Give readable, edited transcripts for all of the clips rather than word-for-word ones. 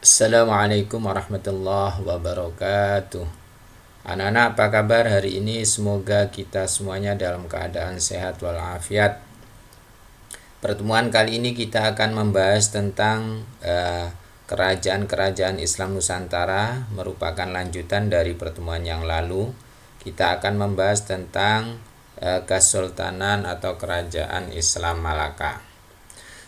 Assalamualaikum warahmatullahi wabarakatuh. Anak-anak, apa kabar hari ini? Semoga kita semuanya dalam keadaan sehat walafiat. Pertemuan kali ini kita akan membahas tentang kerajaan-kerajaan Islam Nusantara, merupakan lanjutan dari pertemuan yang lalu. Kita akan membahas tentang Kesultanan atau Kerajaan Islam Malaka.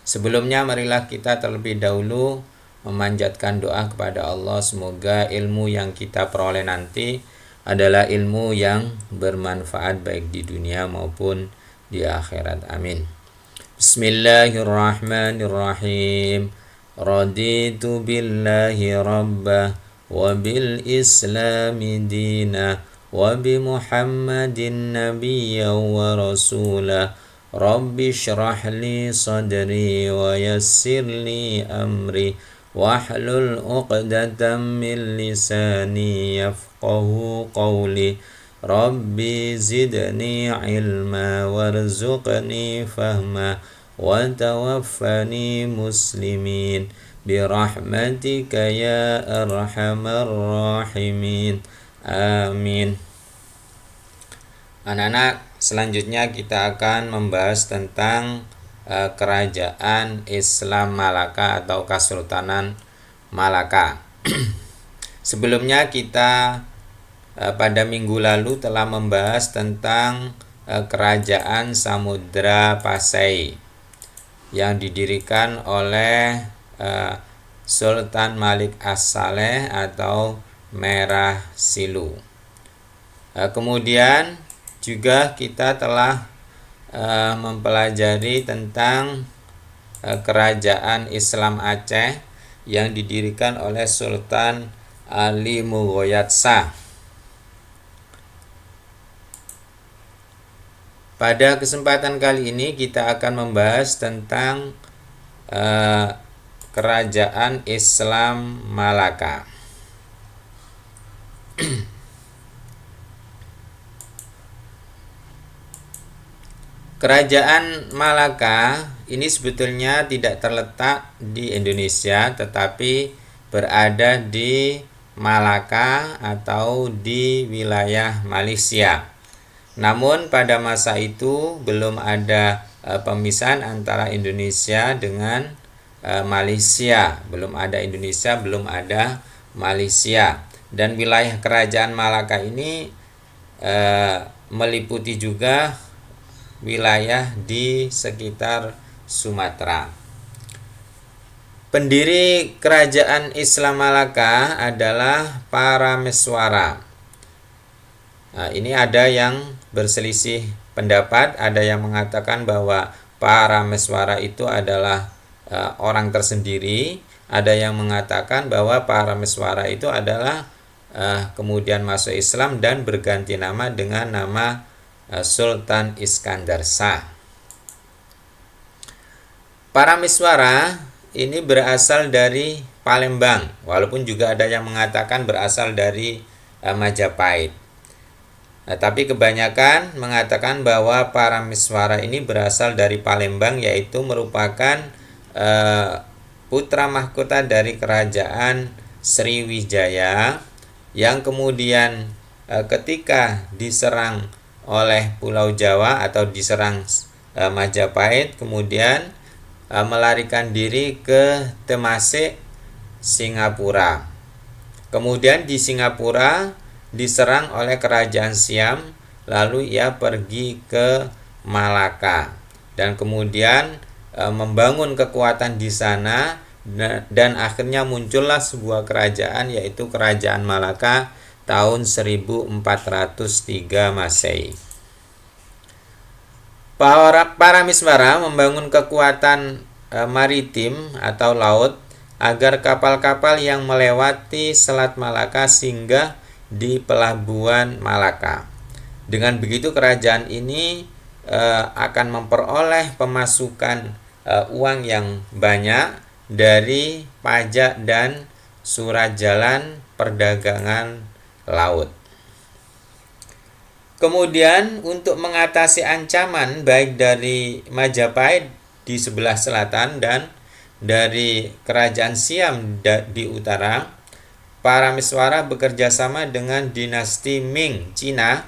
Sebelumnya marilah kita terlebih dahulu memanjatkan doa kepada Allah, semoga ilmu yang kita peroleh nanti adalah ilmu yang bermanfaat baik di dunia maupun di akhirat. Amin. Bismillahirrahmanirrahim. Raditu billahi rabbah wa bil islami dina wa bi Muhammadin nabiyya wa rasulah. Rabbi syrah li sadri wa yassir li amri wahlul 'uqdatam min lisani yafqahu qawli. Rabbi zidni ilma warzuqni fahma wa tawaffani muslimin birahmatika ya arhamar rahimin. Amin. Anak-anak, selanjutnya kita akan membahas tentang kerajaan Islam Malaka atau Kesultanan Malaka. Sebelumnya kita pada minggu lalu telah membahas tentang kerajaan Samudra Pasai yang didirikan oleh Sultan Malik As-Saleh atau Merah Silu. Kemudian juga kita telah mempelajari tentang kerajaan Islam Aceh yang didirikan oleh Sultan Ali Mughoyat Shah. Pada kesempatan kali ini kita akan membahas tentang kerajaan Islam Malaka. Kerajaan Malaka ini sebetulnya tidak terletak di Indonesia, tetapi berada di Malaka atau di wilayah Malaysia. Namun pada masa itu belum ada pemisahan antara Indonesia dengan Malaysia. Belum ada Indonesia, belum ada Malaysia. Dan wilayah kerajaan Malaka ini meliputi juga wilayah di sekitar Sumatera. Pendiri kerajaan Islam Malaka adalah Parameswara. Nah, ini ada yang berselisih pendapat, ada yang mengatakan bahwa Parameswara itu adalah orang tersendiri, ada yang mengatakan bahwa Parameswara itu adalah kemudian masuk Islam dan berganti nama dengan nama Sultan Iskandar Shah. Parameswara ini berasal dari Palembang, walaupun juga ada yang mengatakan berasal dari Majapahit. Nah, tapi kebanyakan mengatakan bahwa Parameswara ini berasal dari Palembang, yaitu merupakan putra mahkota dari kerajaan Sriwijaya yang kemudian ketika diserang oleh Pulau Jawa atau diserang Majapahit, kemudian melarikan diri ke Temasek, Singapura. Kemudian di Singapura diserang oleh kerajaan Siam, lalu ia pergi ke Malaka dan kemudian membangun kekuatan di sana, dan akhirnya muncullah sebuah kerajaan, yaitu kerajaan Malaka tahun 1403 Masehi. Parameswara membangun kekuatan maritim atau laut agar kapal-kapal yang melewati Selat Malaka singgah di pelabuhan Malaka. Dengan begitu kerajaan ini akan memperoleh pemasukan uang yang banyak dari pajak dan surat jalan perdagangan laut. Kemudian untuk mengatasi ancaman baik dari Majapahit di sebelah selatan dan dari kerajaan Siam di utara, Parameswara bekerja sama dengan dinasti Ming Cina,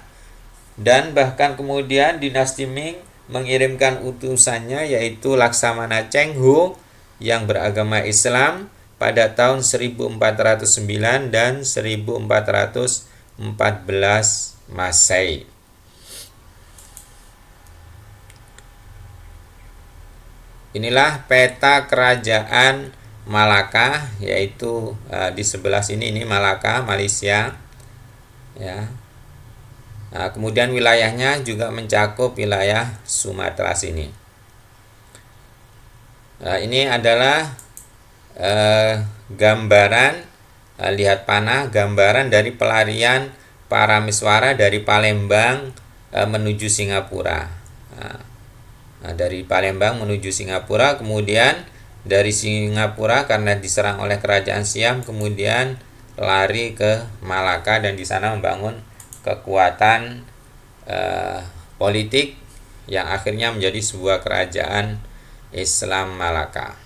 dan bahkan kemudian dinasti Ming mengirimkan utusannya yaitu Laksamana Cheng Ho yang beragama Islam pada tahun 1409 dan 1414 Masehi. Inilah peta kerajaan Malaka, yaitu di sebelah sini ini Malaka, Malaysia. Ya. Nah, kemudian wilayahnya juga mencakup wilayah Sumatera sini. Nah, ini adalah gambaran, lihat panah, gambaran dari pelarian Parameswara dari Palembang menuju Singapura. Nah, dari Palembang menuju Singapura, kemudian dari Singapura karena diserang oleh kerajaan Siam, kemudian lari ke Malaka dan di sana membangun kekuatan politik yang akhirnya menjadi sebuah kerajaan Islam Malaka.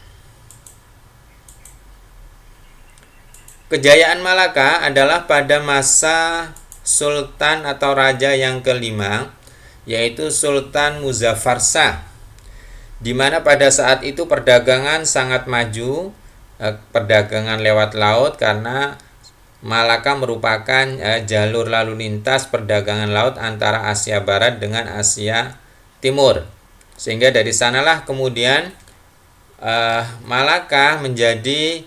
Kejayaan Malaka adalah pada masa Sultan atau Raja yang kelima, yaitu Sultan Muzaffar Shah, di mana pada saat itu perdagangan sangat maju, perdagangan lewat laut, karena Malaka merupakan jalur lalu lintas perdagangan laut antara Asia Barat dengan Asia Timur, sehingga dari sanalah kemudian Malaka menjadi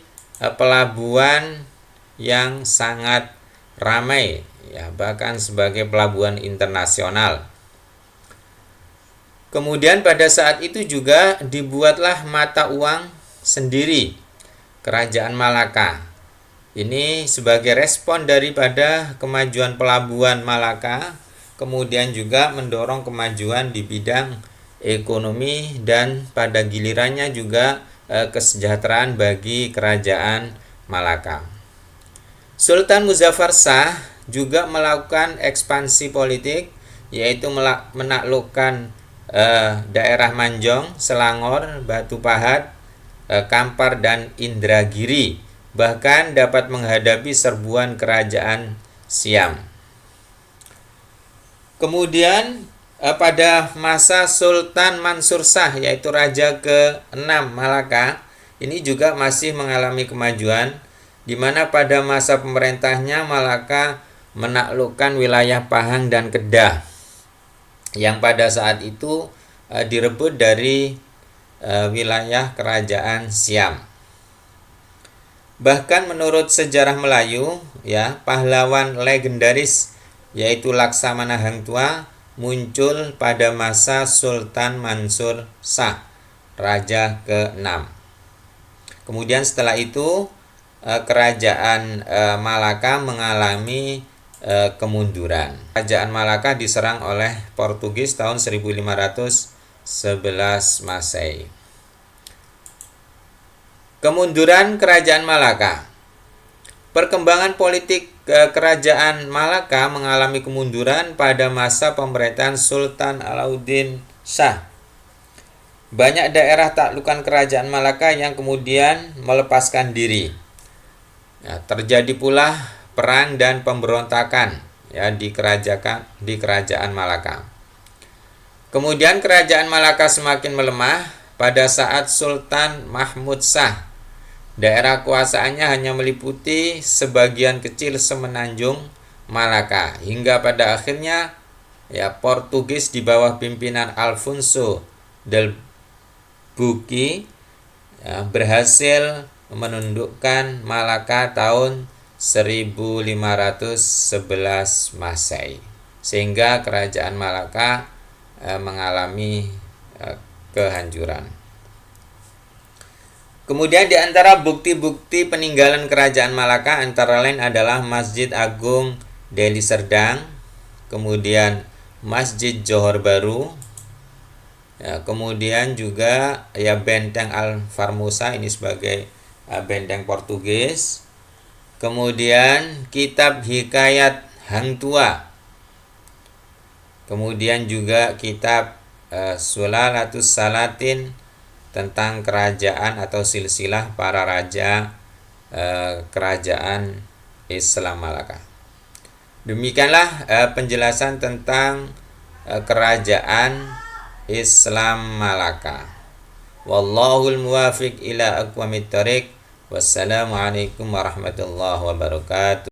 pelabuhan yang sangat ramai, ya, bahkan sebagai pelabuhan internasional. Kemudian pada saat itu juga dibuatlah mata uang sendiri kerajaan Malaka. Ini sebagai respon daripada kemajuan pelabuhan Malaka, kemudian juga mendorong kemajuan di bidang ekonomi dan pada gilirannya juga kesejahteraan bagi kerajaan Malaka. Sultan Muzaffar Shah juga melakukan ekspansi politik, yaitu menaklukkan daerah Manjong, Selangor, Batu Pahat, Kampar, dan Indragiri, bahkan dapat menghadapi serbuan kerajaan Siam. Kemudian pada masa Sultan Mansur Shah, yaitu Raja ke-6 Malaka, ini juga masih mengalami kemajuan, di mana pada masa pemerintahnya Malaka menaklukkan wilayah Pahang dan Kedah yang pada saat itu direbut dari wilayah kerajaan Siam. Bahkan menurut sejarah Melayu, ya, pahlawan legendaris yaitu Laksamana Hangtua muncul pada masa Sultan Mansur Shah, Raja ke-6. Kemudian setelah itu kerajaan Malaka mengalami kemunduran. Kerajaan Malaka diserang oleh Portugis tahun 1511 Masehi. Kemunduran kerajaan Malaka. Perkembangan politik kerajaan Malaka mengalami kemunduran pada masa pemerintahan Sultan Alauddin Shah. Banyak daerah taklukan kerajaan Malaka yang kemudian melepaskan diri. Ya, terjadi pula perang dan pemberontakan, ya, di kerajaan Malaka. Kemudian kerajaan Malaka semakin melemah pada saat Sultan Mahmud Shah. Daerah kuasaannya hanya meliputi sebagian kecil semenanjung Malaka, hingga pada akhirnya, ya, Portugis di bawah pimpinan Alfonso del Buki, ya, berhasil menundukkan Malaka tahun 1511 Masehi, sehingga kerajaan Malaka mengalami kehancuran. Kemudian di antara bukti-bukti peninggalan kerajaan Malaka antara lain adalah Masjid Agung Deli Serdang, kemudian Masjid Johor Baru, ya, kemudian juga, ya, Benteng Al-Formosa, ini sebagai benteng Portugis. Kemudian kitab Hikayat Hang Tua. Kemudian juga kitab Sulalatus Salatin tentang kerajaan atau silsilah para raja kerajaan Islam Malaka. Demikianlah penjelasan tentang kerajaan Islam Malaka. Wallahul muwafiq ila aqwamit thoriq. Wassalamualaikum warahmatullahi wabarakatuh.